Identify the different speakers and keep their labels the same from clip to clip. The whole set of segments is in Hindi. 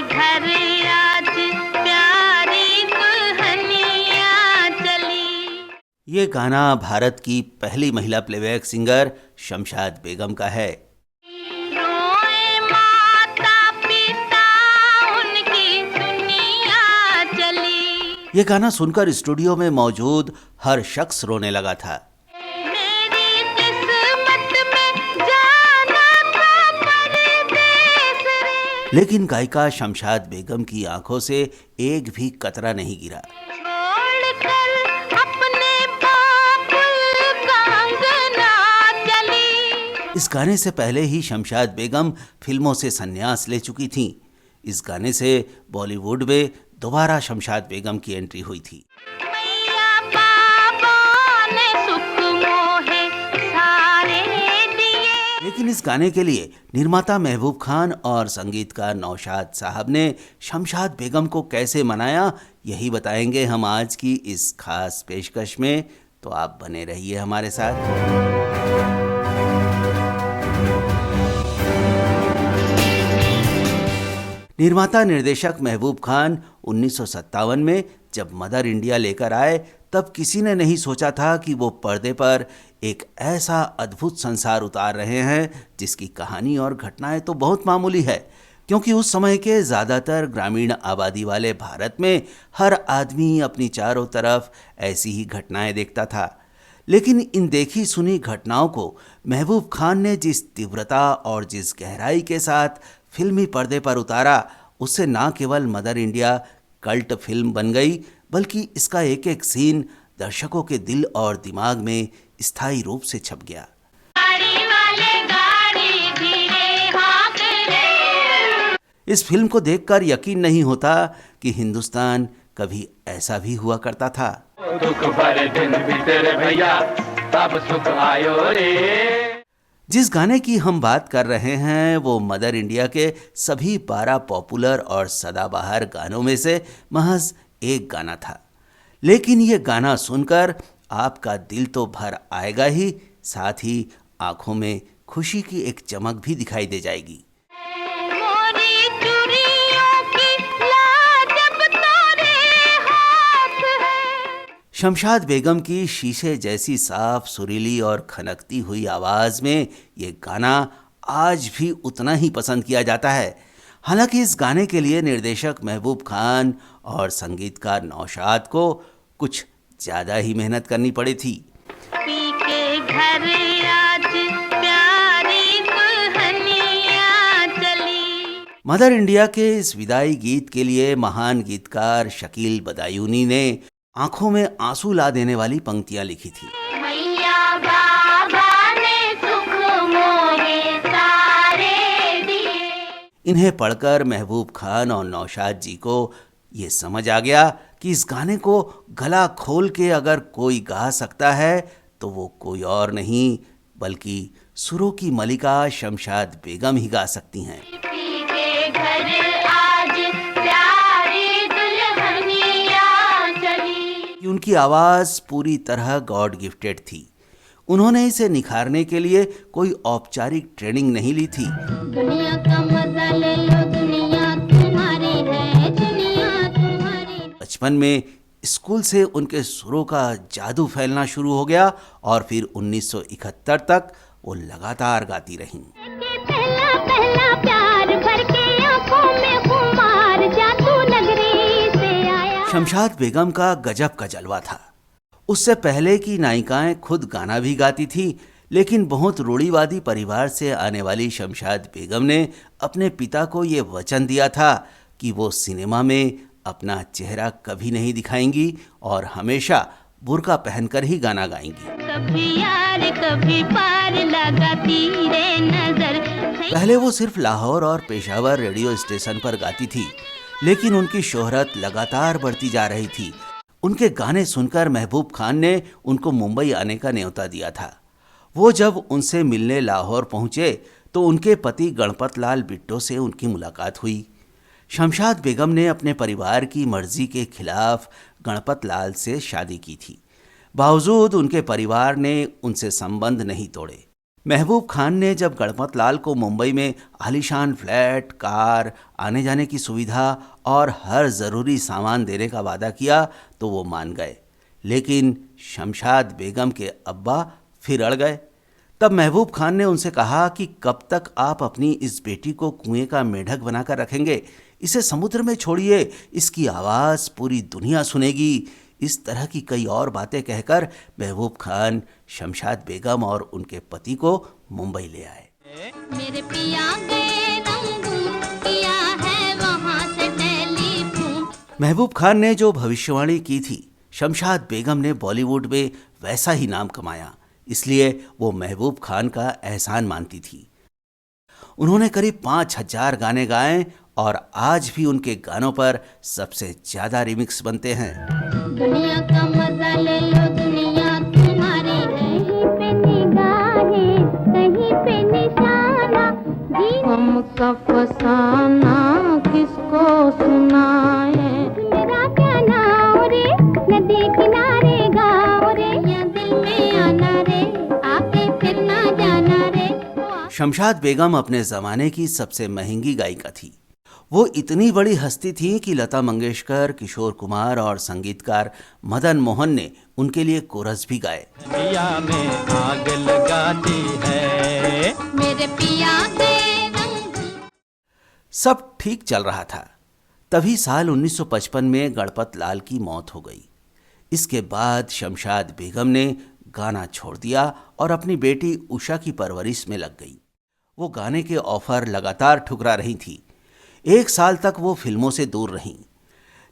Speaker 1: घर आज प्यारी दुल्हनिया चली।
Speaker 2: ये गाना भारत की पहली महिला प्लेबैक सिंगर शमशाद बेगम का है।
Speaker 1: रोए माता पिता उनकी दुनिया चली।
Speaker 2: ये गाना सुनकर स्टूडियो में मौजूद हर शख्स रोने लगा था।
Speaker 1: मेरी किस्मत में जाना था परदेस रे।
Speaker 2: लेकिन गायिका शमशाद बेगम की आंखों से एक भी कतरा नहीं गिरा।
Speaker 1: छोड़कर अपने बाबुल का अंगना चली।
Speaker 2: इस गाने से पहले ही शमशाद बेगम फिल्मों से संन्यास ले चुकी थीं। इस गाने से बॉलीवुड में दोबारा शमशाद बेगम की एंट्री हुई थी।
Speaker 1: मैया बाबा ने सुख मोहे सारे दिए।
Speaker 2: लेकिन इस गाने के लिए निर्माता महबूब खान और संगीतकार नौशाद साहब ने शमशाद बेगम को कैसे मनाया, यही बताएंगे हम आज की इस खास पेशकश में। तो आप बने रहिए हमारे साथ। निर्माता निर्देशक महबूब खान 1957 में जब मदर इंडिया लेकर आए, तब किसी ने नहीं सोचा था कि वो पर्दे पर एक ऐसा अद्भुत संसार उतार रहे हैं जिसकी कहानी और घटनाएं तो बहुत मामूली है, क्योंकि उस समय के ज़्यादातर ग्रामीण आबादी वाले भारत में हर आदमी अपनी चारों तरफ ऐसी ही घटनाएं देखता था। लेकिन इन देखी सुनी घटनाओं को महबूब खान ने जिस तीव्रता और जिस गहराई के साथ फिल्मी पर्दे पर उतारा, उससे ना केवल मदर इंडिया कल्ट फिल्म बन गई, बल्कि इसका एक एक सीन दर्शकों के दिल और दिमाग में स्थायी रूप से छप गया।
Speaker 1: गाड़ी वाले गाड़ी धीरे हाँक ले।
Speaker 2: इस फिल्म को देखकर यकीन नहीं होता कि हिंदुस्तान कभी ऐसा भी हुआ करता था।
Speaker 3: दुख भरे दिन भी तेरे भैया तब सुख आयो रे।
Speaker 2: जिस गाने की हम बात कर रहे हैं वो मदर इंडिया के सभी 12 पॉपुलर और सदाबहार गानों में से महज एक गाना था। लेकिन ये गाना सुनकर आपका दिल तो भर आएगा ही, साथ ही आंखों में खुशी की एक चमक भी दिखाई दे जाएगी।
Speaker 1: मोरी चूड़ियों की लाजब तारे हाथ है।
Speaker 2: शमशाद बेगम की शीशे जैसी साफ, सुरीली और खनकती हुई आवाज में ये गाना आज भी उतना ही पसंद किया जाता है। हालांकि इस गाने के लिए निर्देशक महबूब खान और संगीतकार नौशाद को कुछ ज्यादा ही मेहनत करनी पड़ी थी।
Speaker 1: पी के घर आज प्यारी दुल्हनिया चली।
Speaker 2: मदर इंडिया के इस विदाई गीत के लिए महान गीतकार शकील बदायूनी ने आंखों में आंसू ला देने वाली पंक्तियां लिखी थी।
Speaker 1: मैया बाबा ने सुख मोहे सारे दिए।
Speaker 2: इन्हें पढ़कर महबूब खान और नौशाद जी को ये समझ आ गया कि इस गाने को गला खोल के अगर कोई गा सकता है तो वो कोई और नहीं बल्कि सुरों की मलिका शमशाद बेगम ही गा सकती हैं।
Speaker 1: पी के घर आज प्यारी दुल्हनिया चली।
Speaker 2: उनकी आवाज पूरी तरह गॉड गिफ्टेड थी। उन्होंने इसे निखारने के लिए कोई औपचारिक ट्रेनिंग नहीं ली थी।
Speaker 1: दुनिया का मजा ले लो, दुनिया तुम्हारी है, दुनिया तुम्हारी।
Speaker 2: बचपन में स्कूल से उनके सुरों का जादू फैलना शुरू हो गया और फिर 1971 तक वो लगातार गाती रहीं।
Speaker 1: पहला पहला प्यार भर के आंखों में खुमार जादू नगरी से आया।
Speaker 2: शमशाद बेगम का गजब का जलवा था। उससे पहले की नायिकाएं खुद गाना भी गाती थी, लेकिन बहुत रूढ़िवादी परिवार से आने वाली शमशाद बेगम ने अपने पिता को ये वचन दिया था कि वो सिनेमा में अपना चेहरा कभी नहीं दिखाएंगी और हमेशा बुर्का पहनकर ही गाना गाएंगी।
Speaker 1: कभी यार कभी पार लगाती रे नजर।
Speaker 2: पहले वो सिर्फ लाहौर और पेशावर रेडियो स्टेशन पर गाती थी, लेकिन उनकी शोहरत लगातार बढ़ती जा रही थी। उनके गाने सुनकर महबूब खान ने उनको मुंबई आने का न्योता दिया था। वो जब उनसे मिलने लाहौर पहुंचे तो उनके पति गणपत लाल बिट्टो से उनकी मुलाकात हुई। शमशाद बेगम ने अपने परिवार की मर्जी के खिलाफ गणपत लाल से शादी की थी। बावजूद उनके परिवार ने उनसे संबंध नहीं तोड़े। महबूब खान ने जब गणपत लाल को मुंबई में आलीशान फ्लैट, कार, आने जाने की सुविधा और हर ज़रूरी सामान देने का वादा किया तो वो मान गए। लेकिन शमशाद बेगम के अब्बा फिर अड़ गए। तब महबूब खान ने उनसे कहा कि कब तक आप अपनी इस बेटी को कुएं का मेढक बनाकर रखेंगे? इसे समुद्र में छोड़िए, इसकी आवाज़ पूरी दुनिया सुनेगी। इस तरह की कई और बातें कहकर महबूब खान शमशाद बेगम और उनके पति को मुंबई ले आए।
Speaker 1: मेरे पिया गए रंगून, किया है वहाँ से टेलीफोन।
Speaker 2: महबूब खान ने जो भविष्यवाणी की थी, शमशाद बेगम ने बॉलीवुड में वैसा ही नाम कमाया। इसलिए वो महबूब खान का एहसान मानती थी। उन्होंने करीब 5000 गाने गाए और आज भी उनके गानों पर सबसे ज्यादा रिमिक्स बनते हैं।
Speaker 1: दुनिया का मजा ले लो, दुनिया तुम्हारी, कहीं पे निगाहें, कहीं पे निशाना,
Speaker 4: गम का फसाना किसको सुनाए।
Speaker 1: मेरा क्या नाम रे, नदी किनारे गाँव रे, या दिल में आना रे, आके फिर ना जाना रे।
Speaker 2: शमशाद बेगम अपने जमाने की सबसे महंगी गायिका थी। वो इतनी बड़ी हस्ती थी कि लता मंगेशकर, किशोर कुमार और संगीतकार मदन मोहन ने उनके लिए कोरस भी गाए।
Speaker 5: पिया में आग लगाती है,
Speaker 1: मेरे पिया के रंग।
Speaker 2: सब ठीक चल रहा था। तभी साल 1955 में गणपत लाल की मौत हो गई। इसके बाद शमशाद बेगम ने गाना छोड़ दिया और अपनी बेटी उषा की परवरिश में लग गई। वो गाने के ऑफर लगातार ठुकरा रही थी। 1 साल तक वो फिल्मों से दूर रहीं।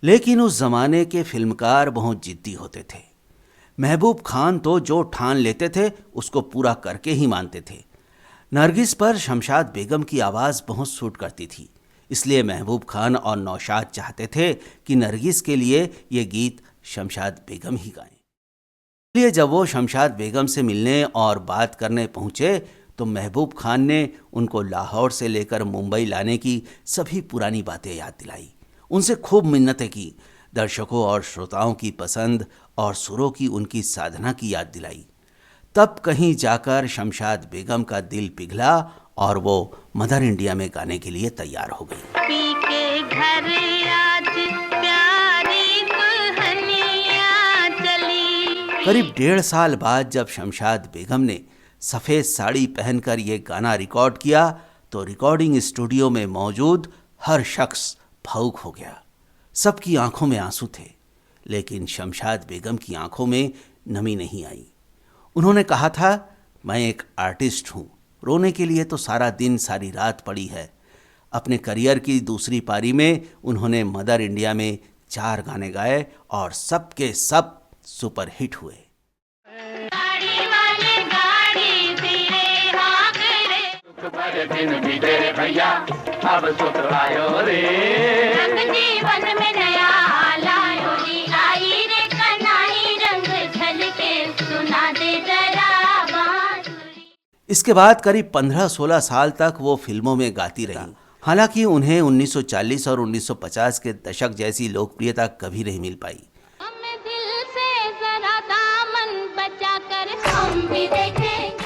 Speaker 2: लेकिन उस जमाने के फिल्मकार बहुत जिद्दी होते थे। महबूब खान तो जो ठान लेते थे उसको पूरा करके ही मानते थे। नरगिस पर शमशाद बेगम की आवाज़ बहुत सूट करती थी। इसलिए महबूब खान और नौशाद चाहते थे कि नरगिस के लिए ये गीत शमशाद बेगम ही गाएं। इसलिए जब वो शमशाद बेगम से मिलने और बात करने पहुंचे तो महबूब खान ने उनको लाहौर से लेकर मुंबई लाने की सभी पुरानी बातें याद दिलाई। उनसे खूब मिन्नतें की, दर्शकों और श्रोताओं की पसंद और सुरों की उनकी साधना की याद दिलाई। तब कहीं जाकर शमशाद बेगम का दिल पिघला और वो मदर इंडिया में गाने के लिए तैयार हो गई।
Speaker 4: पी के घर आज प्यारी दुल्हनिया चली।
Speaker 2: करीब 1.5 साल बाद जब शमशाद बेगम ने सफ़ेद साड़ी पहनकर ये गाना रिकॉर्ड किया तो रिकॉर्डिंग स्टूडियो में मौजूद हर शख्स भावुक हो गया। सबकी आंखों में आंसू थे, लेकिन शमशाद बेगम की आंखों में नमी नहीं आई। उन्होंने कहा था, मैं एक आर्टिस्ट हूँ, रोने के लिए तो सारा दिन सारी रात पड़ी है। अपने करियर की दूसरी पारी में उन्होंने मदर इंडिया में 4 गाने गाए और सब के सब सुपर हिट हुए।
Speaker 3: भरे दिन बीते रे भैया, अब सुख आयो रे।
Speaker 1: रंग जीवन में नया लायो री, आई रे कन्हई रंग झलके, सुना दे जरा बांसुरी।
Speaker 2: इसके बाद करीब 15-16 साल तक वो फिल्मों में गाती रही। हालांकि उन्हें 1940 और 1950 के दशक जैसी लोकप्रियता कभी नहीं मिल पाई।
Speaker 1: हमें दिल से जरा दामन बचा कर हम भी देखेंगे।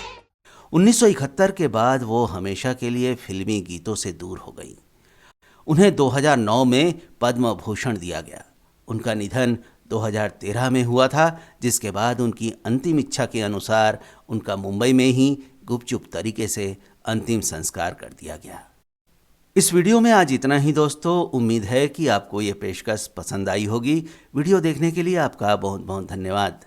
Speaker 2: 1971 के बाद वो हमेशा के लिए फिल्मी गीतों से दूर हो गई। उन्हें 2009 में पद्म भूषण दिया गया। उनका निधन 2013 में हुआ था, जिसके बाद उनकी अंतिम इच्छा के अनुसार उनका मुंबई में ही गुपचुप तरीके से अंतिम संस्कार कर दिया गया। इस वीडियो में आज इतना ही दोस्तों। उम्मीद है कि आपको ये पेशकश पसंद आई होगी। वीडियो देखने के लिए आपका बहुत बहुत धन्यवाद।